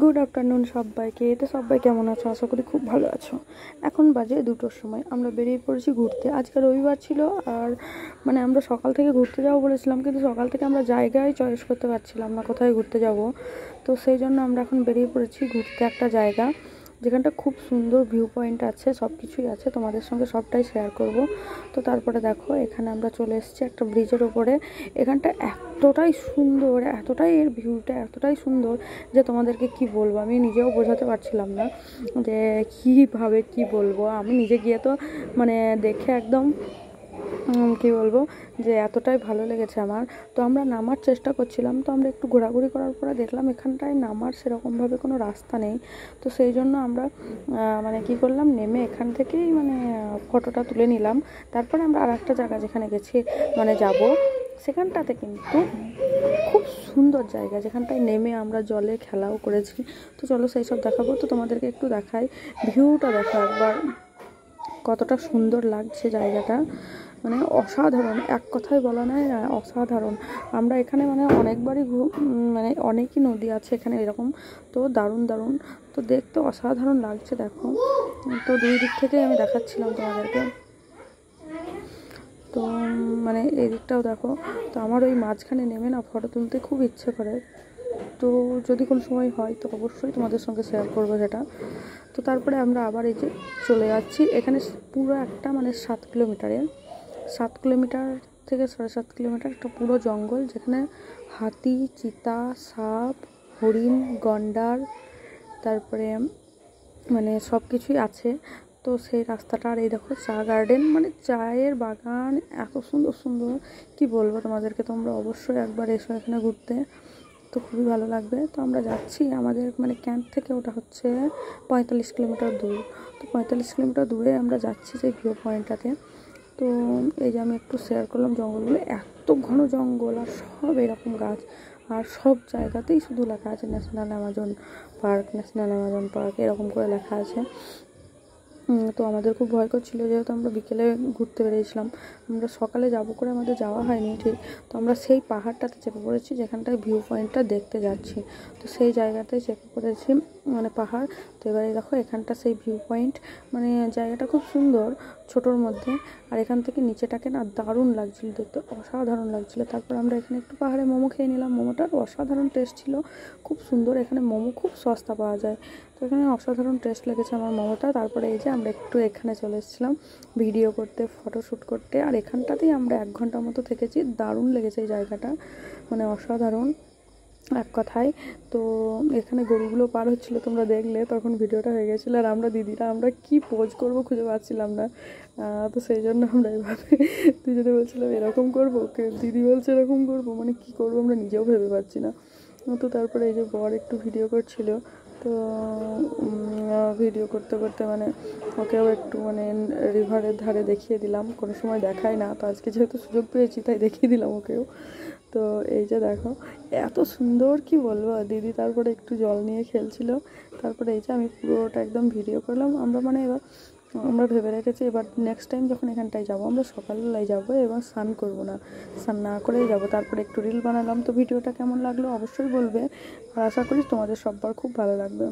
Good afternoon সবাইকে। তো সবাই কেমন আছো? আশা করি খুব ভালো আছো। এখন বাজে 2টোর সময়, আমরা বেরিয়ে পড়েছি ঘুরতে। আজকে রবিবার ছিল, আর মানে আমরা সকাল থেকে ঘুরতে যাবো বলেছিলাম, কিন্তু সকাল থেকে আমরা জায়গায় চয়েস করতে পারছিলাম না কোথায় ঘুরতে যাব। তো সেই জন্য আমরা এখন বেরিয়ে পড়েছি ঘুরতে একটা জায়গা, যেখানটা খুব সুন্দর ভিউ পয়েন্ট আছে, সব কিছুই আছে, তোমাদের সঙ্গে সবটাই শেয়ার করব। তো তারপরে দেখো, এখানে আমরা চলে এসেছি একটা ব্রিজের ওপরে। এখানটা এতটাই সুন্দর, এতটাই এর ভিউটা এতটাই সুন্দর যে তোমাদেরকে কি বলবো, আমি নিজেও বোঝাতে পারছিলাম না যে কীভাবে কি বলবো। আমি নিজে গিয়ে তো মানে দেখে একদম কি বলবো যে এতটাই ভালো লেগেছে আমার। তো আমরা নামার চেষ্টা করছিলাম, তো আমরা একটু ঘোরাঘুরি করার পরে দেখলাম এখানটায় নামার সেরকমভাবে কোনো রাস্তা নেই। তো সেই জন্য আমরা মানে কি করলাম, নেমে এখান থেকেই মানে ফটোটা তুলে নিলাম। তারপরে আমরা আর একটা জায়গা যেখানে গেছি মানে যাব, সেখানটাতে কিন্তু খুব সুন্দর জায়গা, যেখানটায় নেমে আমরা জলে খেলাও করেছি। তো চলো সেই সব দেখাবো। তো তোমাদেরকে একটু দেখাই, ভিউটা দেখো একবার কতটা সুন্দর লাগছে জায়গাটা, মানে অসাধারণ, এক কথায় বলা নয়, অসাধারণ। আমরা এখানে মানে অনেকবারই মানে অনেকই নদী আছে এখানে এরকম, তো দারুণ দারুণ, তো দেখতে অসাধারণ লাগছে দেখো। তো দুই দিক থেকে আমি দেখাচ্ছিলাম তোমাদেরকে। তো মানে এই দিকটাও দেখো। তো আমার ওই মাঝখানে নেমে না ফটো তুলতে খুব ইচ্ছে করে, তো যদি কোনো সময় হয় তো অবশ্যই তোমাদের সঙ্গে শেয়ার করবো সেটা। তো তারপরে আমরা আবার এই যে চলে যাচ্ছি, এখানে পুরো একটা মানে 7 কিলোমিটার থেকে 7.5 কিলোমিটার একটা পুরো জঙ্গল, যেখানে হাতি, চিতা, সাপ, হরিণ, গন্ডার, তারপরে মানে সব কিছুই আছে। তো সেই রাস্তাটা, আর এই দেখো চা গার্ডেন, মানে চায়ের বাগান, এত সুন্দর সুন্দর কি বলবো তোমাদেরকে। তোমরা অবশ্যই একবার এসো এখানে ঘুরতে, তো খুবই ভালো লাগবে। তো আমরা যাচ্ছি, আমাদের মানে ক্যাম্প থেকে ওটা হচ্ছে 45 কিলোমিটার দূর। তো 45 কিলোমিটার দূরে আমরা যাচ্ছি সেই ভিউ পয়েন্টটাতে। তো এই যে আমি একটু শেয়ার করলাম জঙ্গলগুলো, এত ঘন জঙ্গল, আর সব এরকম গাছ, আর সব জায়গাতেই শুধু লেখা আছে national Amazon park, national Amazon park এরকম করে লেখা আছে। তো আমাদের খুব ভয় করছিল, যেহেতু আমরা বিকেলে ঘুরতে বেরিয়েছিলাম, আমরা সকালে যাব করে আমাদের যাওয়া হয়নি ঠিক। তো আমরা সেই পাহাড়টাতে চেপে পড়েছি যেখানটায় ভিউ পয়েন্টটা দেখতে যাচ্ছি, তো সেই জায়গাতে চেপে পড়েছি মানে পাহাড়। তো এবারে দেখো এখানটা সেই ভিউ পয়েন্ট, মানে জায়গাটা খুব সুন্দর ছোটোর মধ্যে, আর এখান থেকে নিচেটাকে না দারুণ লাগছিল দেখতে, অসাধারণ লাগছিল। তারপর আমরা এখানে একটু পাহাড়ে মোমো খেয়ে নিলাম, মোমোটার অসাধারণ টেস্ট ছিল, খুব সুন্দর। এখানে মোমো খুব সস্তা পাওয়া যায়, তো এখানে অসাধারণ টেস্ট লেগেছে আমার মোমোটা। তারপরে এই যে আমরা একটু এখানে চলে এসেছিলাম ভিডিও করতে, ফটোশ্যুট করতে, আর এখানটাতেই আমরা 1 ঘন্টার মতো থেকেছি। দারুণ লেগেছে এই জায়গাটা, মানে অসাধারণ এক কথায়। তো এখানে গরুগুলো পার হচ্ছিলো, তোমরা দেখলে তখন ভিডিওটা হয়ে গেছিলো, আর আমরা দিদিরা আমরা কি পোজ করব খুঁজে পাচ্ছিলাম না। তো সেই জন্য আমরা এভাবে দুজনে বলছিলাম এরকম করবো, দিদি বলছে এরকম করবো, মানে কি করবো আমরা নিজেও ভেবে পাচ্ছি না। তো তারপরে এই যে বর একটু ভিডিও করছিল, তো ভিডিও করতে করতে মানে ওকেও একটু মানে রিভারের ধারে দেখিয়ে দিলাম, কোনো সময় দেখাই না, তো আজকে যেহেতু সুযোগ পেয়েছি তাই দেখিয়ে দিলাম ওকেও। তো এই যে দেখো এত সুন্দর, কি বলবো। দিদি তারপরে একটু জল নিয়ে খেলছিল। তারপরে এই যে আমি পুরোটা একদম ভিডিও করলাম। আমরা মানে এবার আমরা ভেবে রেখেছি এবার নেক্সট টাইম যখন এখানটায় যাবো আমরা সকালবেলায় যাবো, এবং স্নান করবো না, স্নান না করেই যাবো। তারপরে একটু রিল বানালাম। তো ভিডিওটা কেমন লাগলো অবশ্যই বলবে, আর আশা করি তোমাদের সবার খুব ভালো লাগবে।